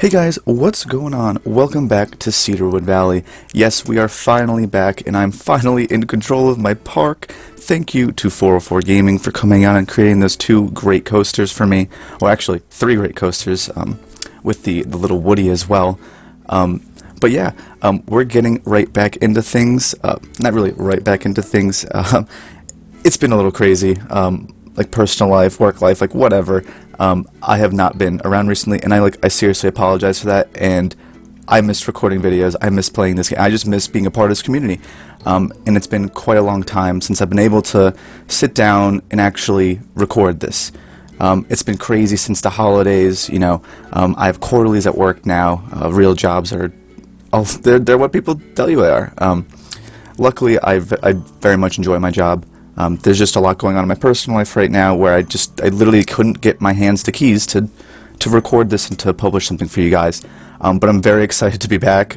Hey guys, what's going on? Welcome back to Cedarwood Valley. Yes, we are finally back, and I'm finally in control of my park. Thank you to 404 Gaming for coming out and creating those two great coasters for me. Well, actually, three great coasters, with the little Woody as well. But yeah, we're getting right back into things. Not really right back into things. It's been a little crazy, like personal life, work life, like whatever. I have not been around recently, and I seriously apologize for that, and I missed recording videos, I miss playing this game, I just miss being a part of this community, and it's been quite a long time since I've been able to sit down and actually record this. It's been crazy since the holidays, you know. I have quarterlies at work now. Real jobs are, they're what people tell you they are. Luckily, I very much enjoy my job. There's just a lot going on in my personal life right now where I literally couldn't get my hands to keys to record this and to publish something for you guys. But I'm very excited to be back.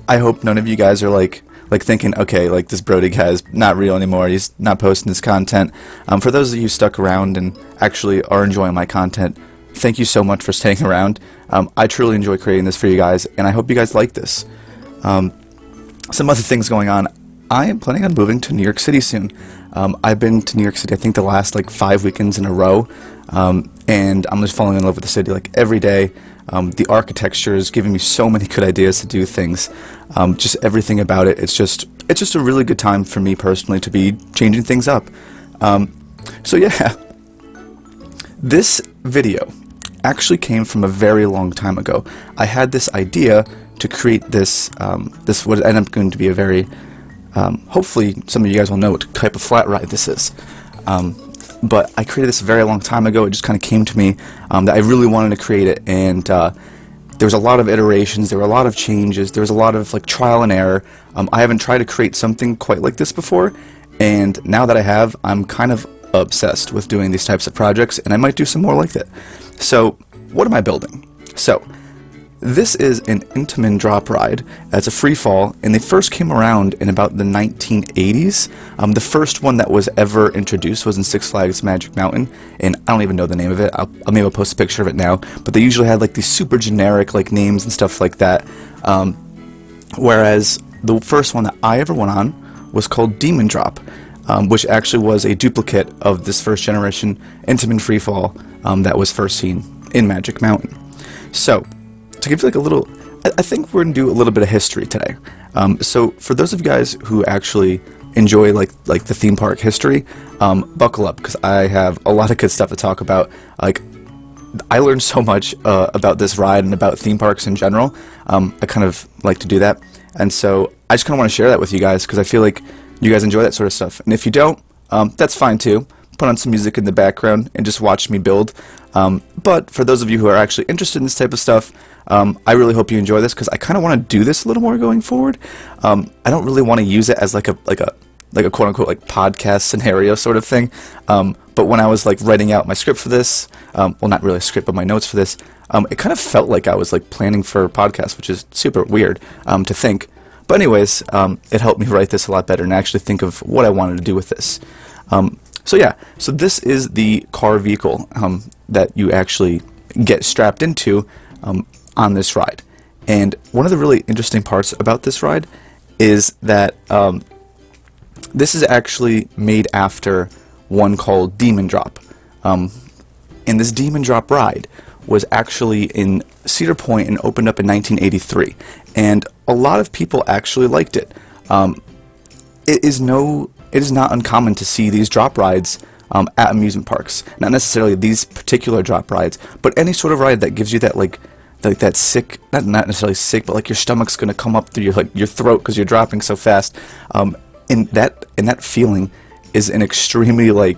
I hope none of you guys are like thinking, okay, like this Brody guy is not real anymore, he's not posting this content. For those of you who stuck around and actually are enjoying my content, thank you so much for staying around. I truly enjoy creating this for you guys, and I hope you guys like this. Some other things going on. I am planning on moving to New York City soon. I've been to New York City, I think, the last 5 weekends in a row, and I'm just falling in love with the city every day. The architecture is giving me so many good ideas to do things. Just everything about it. It's just a really good time for me personally to be changing things up. So yeah, this video actually came from a very long time ago. I had this idea to create this. This would end up going to be a very hopefully some of you guys will know what type of flat ride this is. But I created this a very long time ago. It just kind of came to me that I really wanted to create it, and there was a lot of iterations, there were a lot of changes, there was a lot of trial and error. I haven't tried to create something quite like this before, and now that I have, I'm kind of obsessed with doing these types of projects, and I might do some more like that. So what am I building? So this is an Intamin drop ride. It's a free fall, and they first came around in about the 1980s. The first one that was ever introduced was in Six Flags Magic Mountain, and I don't even know the name of it. I'll maybe post a picture of it now, but they usually had these super generic names and stuff like that. Whereas the first one that I ever went on was called Demon Drop, which actually was a duplicate of this first generation Intamin Freefall that was first seen in Magic Mountain. So to give you a little, I think we're going to do a little bit of history today. So for those of you guys who actually enjoy the theme park history, buckle up, because I have a lot of good stuff to talk about. I learned so much about this ride and about theme parks in general. I kind of like to do that, and so I just kind of want to share that with you guys, because I feel like you guys enjoy that sort of stuff. And if you don't, that's fine too. Put on some music in the background and just watch me build. But for those of you who are actually interested in this type of stuff, I really hope you enjoy this, because I kind of want to do this a little more going forward. I don't really want to use it as like a quote-unquote podcast scenario sort of thing. But when I was writing out my script for this, well, not really a script, but my notes for this, it kind of felt like I was planning for a podcast, which is super weird to think. But anyways, it helped me write this a lot better and actually think of what I wanted to do with this. So yeah, so this is the car vehicle that you actually get strapped into on this ride. And one of the really interesting parts about this ride is that this is actually made after one called Demon Drop. And this Demon Drop ride was actually in Cedar Point and opened up in 1983. And a lot of people actually liked it. It is not uncommon to see these drop rides at amusement parks. Not necessarily these particular drop rides, but any sort of ride that gives you that that sick, not necessarily sick, but your stomach's gonna come up through your throat because you're dropping so fast. And that feeling is an extremely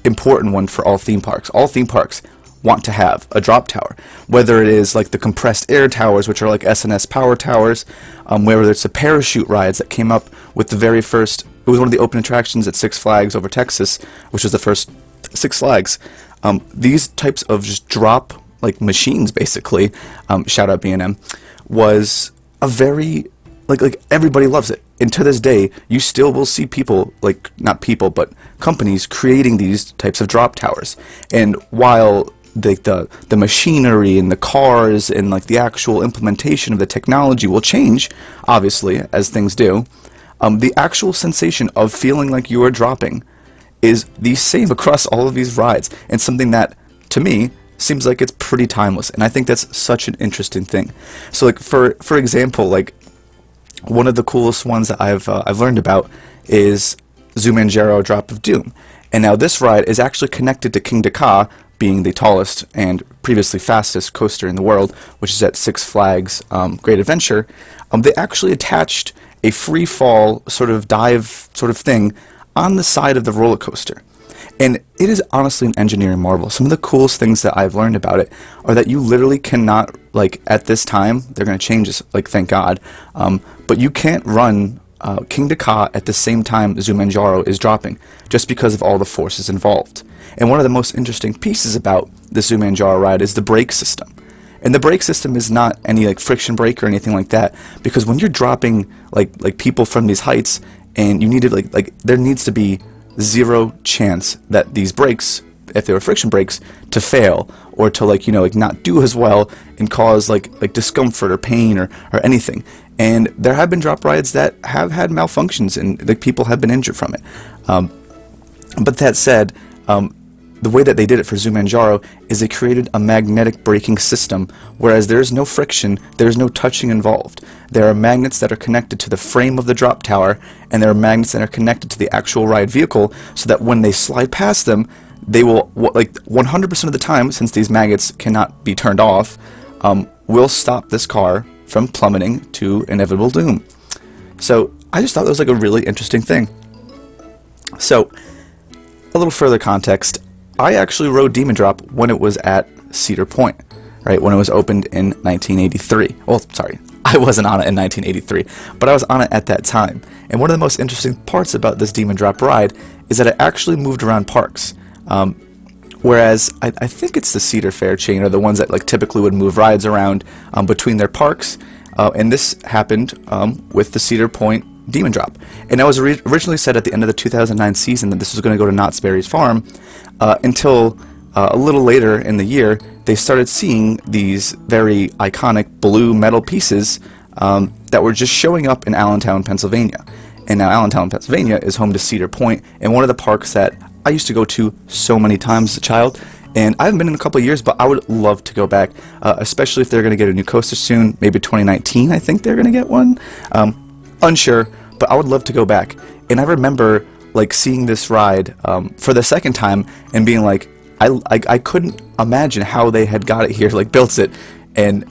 important one for all theme parks. All theme parks want to have a drop tower, whether it is the compressed air towers, which are SNS power towers, whether it's the parachute rides that came up with the very first. It was one of the open attractions at Six Flags over Texas, which was the first Six Flags. These types of just drop machines, basically, shout out B&M, was a very everybody loves it. And to this day, you still will see people, not people, but companies creating these types of drop towers. And while the machinery and the cars and like the actual implementation of the technology will change, obviously, as things do, the actual sensation of feeling like you are dropping is the same across all of these rides, and something that, to me, seems like it's pretty timeless. And I think that's such an interesting thing. So like for example, like one of the coolest ones that I've learned about is Zumanjaro Drop of Doom. And now this ride is actually connected to King Dakar, being the tallest and previously fastest coaster in the world, which is at Six Flags Great Adventure. They actually attached a free fall sort of dive sort of thing on the side of the roller coaster. And it is honestly an engineering marvel. Some of the coolest things that I've learned about it are that you literally cannot, like at this time, they're going to change this, like thank God, but you can't run King Dakar at the same time Zumanjaro is dropping, just because of all the forces involved. And one of the most interesting pieces about the Zumanjaro ride is the brake system. And the brake system is not any like friction brake or anything like that, because when you're dropping like people from these heights, and you need to like there needs to be zero chance that these brakes, if they were friction brakes, to fail or to like not do as well and cause like discomfort or pain or anything. And there have been drop rides that have had malfunctions and like people have been injured from it. But that said, the way that they did it for Zumanjaro is they created a magnetic braking system, whereas there is no friction, there is no touching involved. There are magnets that are connected to the frame of the drop tower, and there are magnets that are connected to the actual ride vehicle, so that when they slide past them, they will, like 100% of the time, since these magnets cannot be turned off, will stop this car from plummeting to inevitable doom. So I just thought that was like a really interesting thing. So a little further context. I actually rode Demon Drop when it was at Cedar Point, right, when it was opened in 1983. Well, sorry, I wasn't on it in 1983, but I was on it at that time. And one of the most interesting parts about this Demon Drop ride is that it actually moved around parks. Whereas I think it's the Cedar Fair chain are the ones that like typically would move rides around between their parks, and this happened with the Cedar Point Demon Drop. And I was originally said at the end of the 2009 season that this was going to go to Knott's Berry's farm, until a little later in the year they started seeing these very iconic blue metal pieces that were just showing up in Allentown, Pennsylvania. And now Allentown, Pennsylvania is home to Cedar Point, and one of the parks that I used to go to so many times as a child. And I haven't been in a couple of years, but I would love to go back, especially if they're going to get a new coaster soon. Maybe 2019, I think they're going to get one. Unsure, but I would love to go back. And I remember like seeing this ride for the second time and being like, I couldn't imagine how they had got it here, like built it, and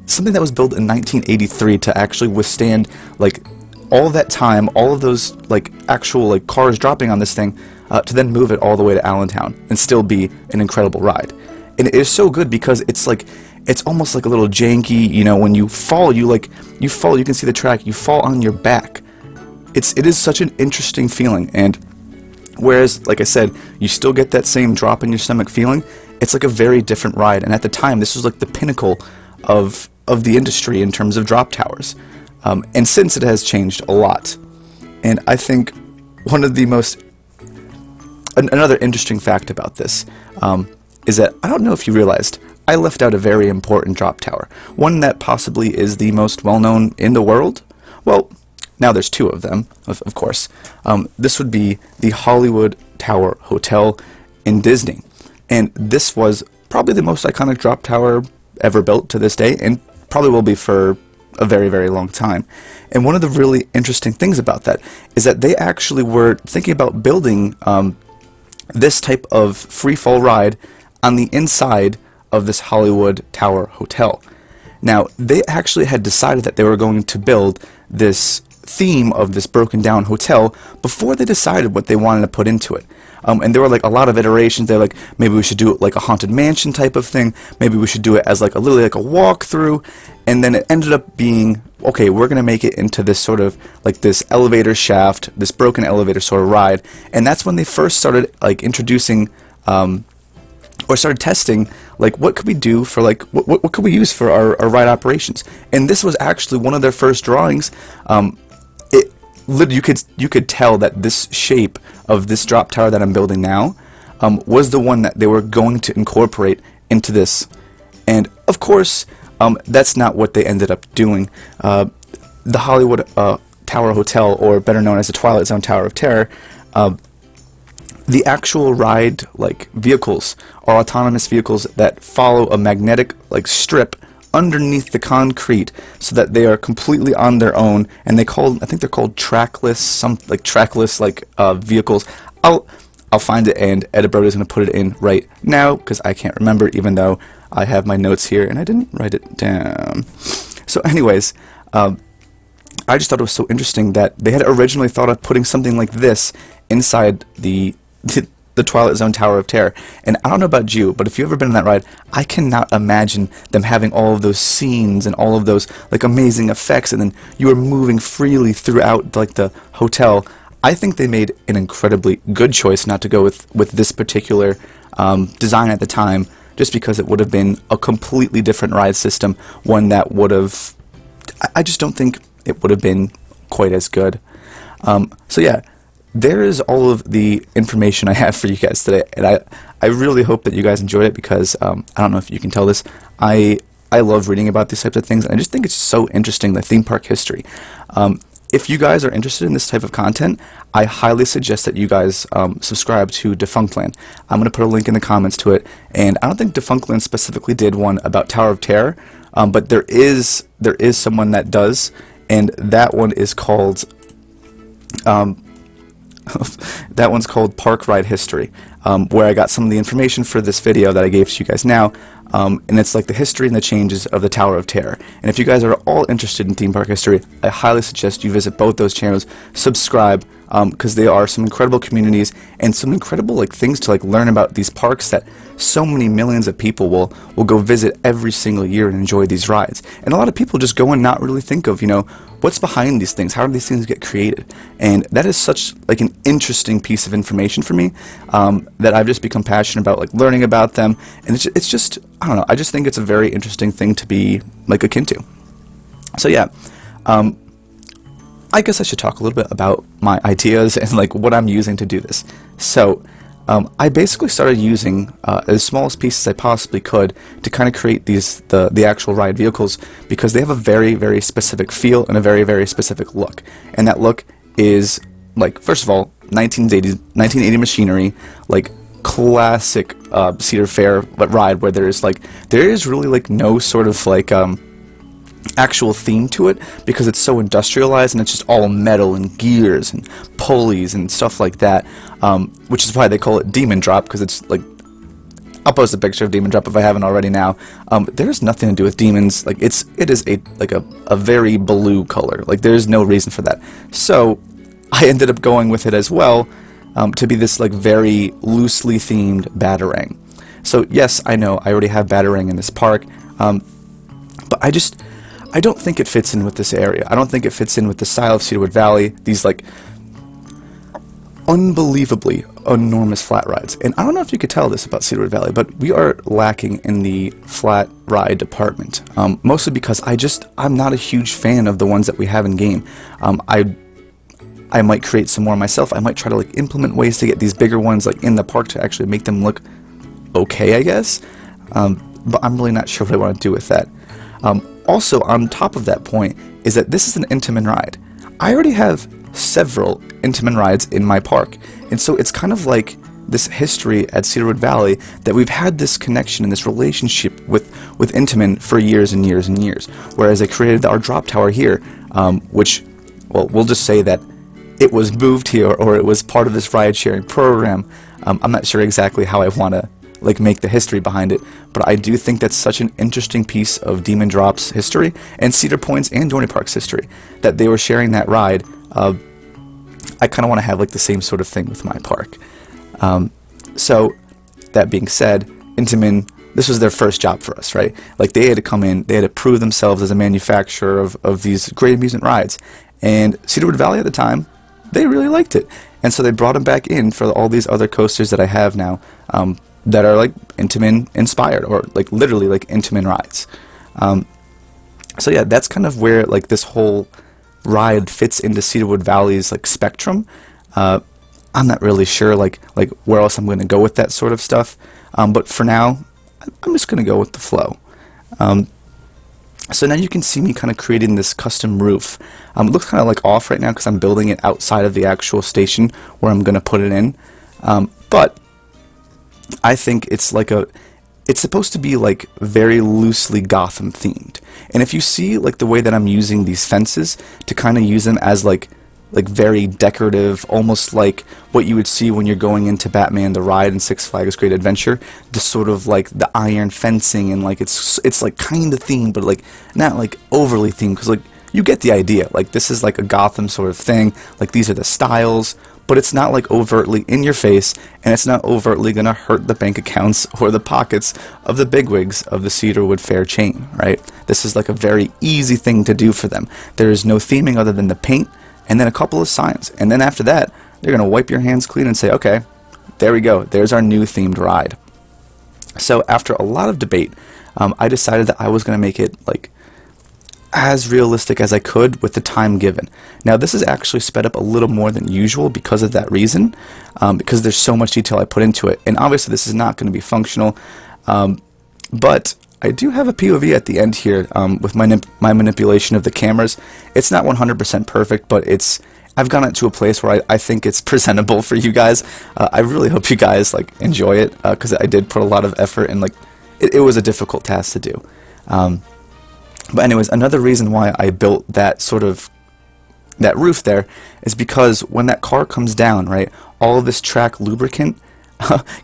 something that was built in 1983 to actually withstand like all of that time, all of those like actual like cars dropping on this thing, to then move it all the way to Allentown and still be an incredible ride. And it is so good because it's like, it's almost like a little janky, when you fall, you fall, you can see the track, you fall on your back. It is such an interesting feeling, and whereas, like I said, you still get that same drop in your stomach feeling, it's like a very different ride. And at the time, this was like the pinnacle of the industry in terms of drop towers. And since it has changed a lot. And I think one of the most, another interesting fact about this is that, I don't know if you realized, I left out a very important drop tower. One that possibly is the most well-known in the world. Well, now there's two of them, of course. This would be the Hollywood Tower Hotel in Disney. And this was probably the most iconic drop tower ever built to this day, and probably will be for a very, very long time. And one of the really interesting things about that is that they actually were thinking about building this type of free fall ride on the inside of this Hollywood Tower Hotel. Now, they actually had decided that they were going to build this theme of this broken down hotel before they decided what they wanted to put into it. And there were like a lot of iterations. They're like, maybe we should do it like a haunted mansion type of thing. Maybe we should do it as like literally like a walkthrough. And then it ended up being, okay, we're going to make it into this sort of like this elevator shaft, this broken elevator sort of ride. And that's when they first started like introducing or started testing like what could we do for like what could we use for our ride operations. And this was actually one of their first drawings. You could tell that this shape of this drop tower that I'm building now was the one that they were going to incorporate into this. And of course, that's not what they ended up doing. The Hollywood Tower Hotel, or better known as the Twilight Zone Tower of Terror, the actual ride vehicles are autonomous vehicles that follow a magnetic strip underneath the concrete, so that they are completely on their own, and I think they're called trackless, vehicles. I'll find it, and Edinburgh is going to put it in right now because I can't remember, even though I have my notes here and I didn't write it down. So anyways, I just thought it was so interesting that they had originally thought of putting something like this inside the Twilight Zone Tower of Terror. And I don't know about you, but if you've ever been on that ride, I cannot imagine them having all of those scenes and all of those amazing effects, and then you are moving freely throughout the hotel. I think they made an incredibly good choice not to go with this particular design at the time, just because it would have been a completely different ride system, one that would have, I just don't think it would have been quite as good. So yeah, there is all of the information I have for you guys today, and I really hope that you guys enjoyed it, because I don't know if you can tell this, I love reading about these types of things, and I just think it's so interesting, the theme park history. If you guys are interested in this type of content, I highly suggest that you guys subscribe to Defunctland. I'm going to put a link in the comments to it, and I don't think Defunctland specifically did one about Tower of Terror, but there is someone that does, and that one is called that one's called Park Ride History, where I got some of the information for this video that I gave to you guys now, and it's the history and the changes of the Tower of Terror. And if you guys are all interested in theme park history, I highly suggest you visit both those channels, subscribe, because they are some incredible communities and some incredible things to learn about these parks that so many millions of people will go visit every single year and enjoy these rides. And a lot of people just go and not really think of, what's behind these things, how do these things get created? And that is such an interesting piece of information for me, that I've just become passionate about learning about them, and it's just, I don't know, I just think it's a very interesting thing to be akin to. So yeah, I guess I should talk a little bit about my ideas and what I'm using to do this. So I basically started using as small as pieces I possibly could to kind of create the actual ride vehicles, because they have a very, very specific feel and a very, very specific look. And that look is first of all, 1980 machinery, classic Cedar Fair ride, where there is really no sort of actual theme to it, because it's so industrialized and it's just all metal and gears and pulleys and stuff like that, which is why they call it Demon Drop, because it's I'll post a picture of Demon Drop if I haven't already now. There's nothing to do with demons. It is a very blue color. There's no reason for that. So I ended up going with it as well, to be this very loosely themed Batarang. So yes, I know I already have Batarang in this park, but I don't think it fits in with this area. I don't think it fits in with the style of Cedarwood Valley, these unbelievably enormous flat rides. And I don't know if you could tell this about Cedarwood Valley, but we are lacking in the flat ride department, mostly because I'm not a huge fan of the ones that we have in game. I might create some more myself. I might try to implement ways to get these bigger ones in the park to actually make them look okay, I guess, but I'm really not sure what I want to do with that. Also, on top of that point, is that this is an Intamin ride. I already have several Intamin rides in my park, and so it's kind of this history at Cedarwood Valley that we've had this connection and this relationship with Intamin for years and years and years. Whereas I created our drop tower here, which, well, we'll just say that it was moved here, or it was part of this ride sharing program. I'm not sure exactly how I want to make the history behind it, but I do think that's such an interesting piece of Demon Drop's history, and Cedar Point's and Dorney Park's history, that they were sharing that ride. I kind of want to have the same sort of thing with my park. So that being said, Intamin, this was their first job for us, right? They had to come in, they had to prove themselves as a manufacturer of these great amusement rides, and Cedarwood Valley at the time, they really liked it, and so they brought them back in for all these other coasters that I have now, that are Intamin inspired, or literally Intamin rides. So yeah, that's kind of where this whole ride fits into Cedarwood Valley's spectrum. I'm not really sure where else I'm going to go with that sort of stuff, but for now I'm just going to go with the flow. So now you can see me kind of creating this custom roof. It looks kind of like off right now because I'm building it outside of the actual station where I'm going to put it in. But I think it's supposed to be like very loosely Gotham themed. And if you see like the way that I'm using these fences to kind of use them as like very decorative, almost like what you would see when you're going into Batman the Ride and Six Flags Great Adventure, the sort of like the iron fencing, and like it's like kind of themed, but like not like overly themed, because like you get the idea. Like this is like a Gotham sort of thing, like these are the styles, but it's not like overtly in your face, and it's not overtly gonna hurt the bank accounts or the pockets of the bigwigs of the Cedarwood Fair chain, right? This is like a very easy thing to do for them. There is no theming other than the paint, and then a couple of signs, and then after that they're gonna wipe your hands clean and say, okay, there we go, there's our new themed ride. So after a lot of debate, I decided that I was gonna make it like as realistic as I could with the time given. Now this is actually sped up a little more than usual because of that reason, because there's so much detail I put into it, and obviously this is not going to be functional, but I do have a POV at the end here with my manipulation of the cameras. It's not 100% perfect, but I've gotten it to a place where I think it's presentable for you guys. I really hope you guys like enjoy it, because I did put a lot of effort, and like it was a difficult task to do. But anyways, another reason why I built that roof there is because when that car comes down, right, all of this track lubricant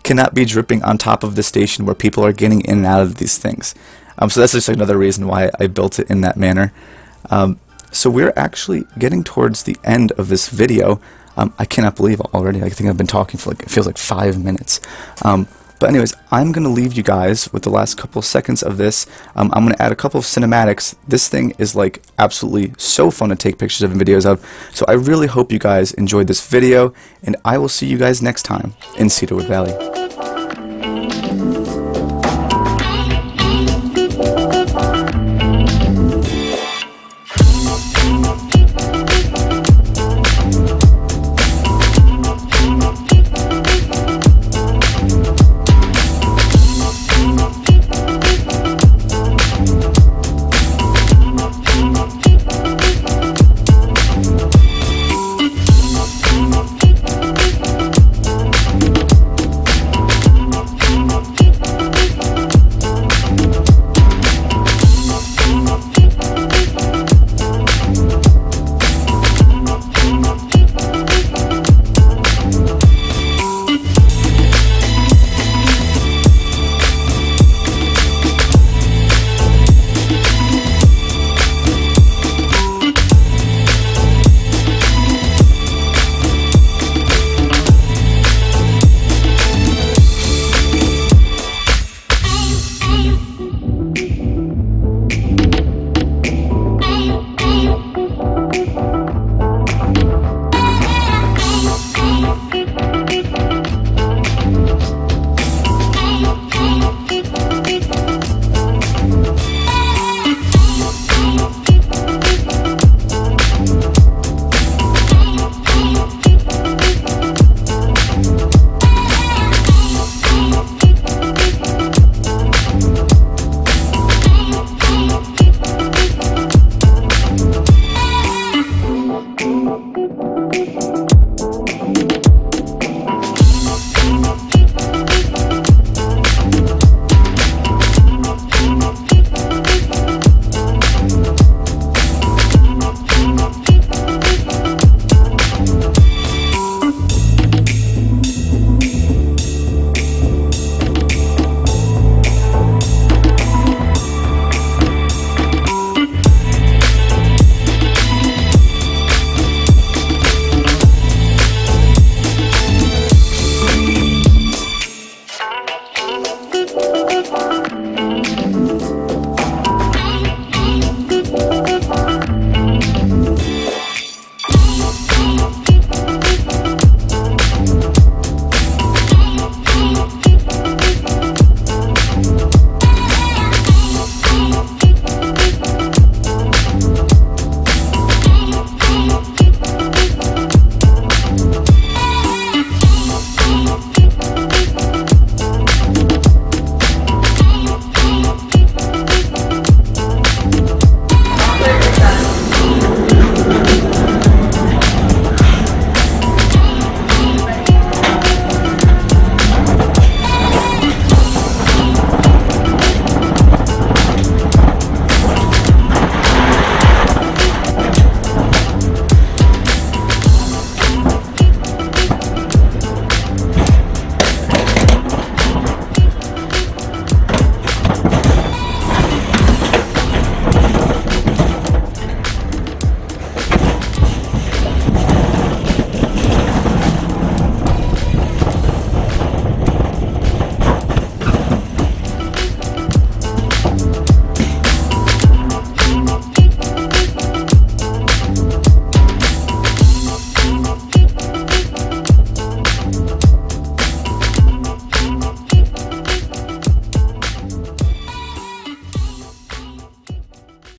cannot be dripping on top of the station where people are getting in and out of these things. So that's just another reason why I built it in that manner. So we're actually getting towards the end of this video. I cannot believe already. I think I've been talking for like, it feels like 5 minutes. But anyways, I'm going to leave you guys with the last couple of seconds of this. I'm going to add a couple of cinematics. This thing is like absolutely so fun to take pictures of and videos of. So I really hope you guys enjoyed this video, and I will see you guys next time in Cedarwood Valley.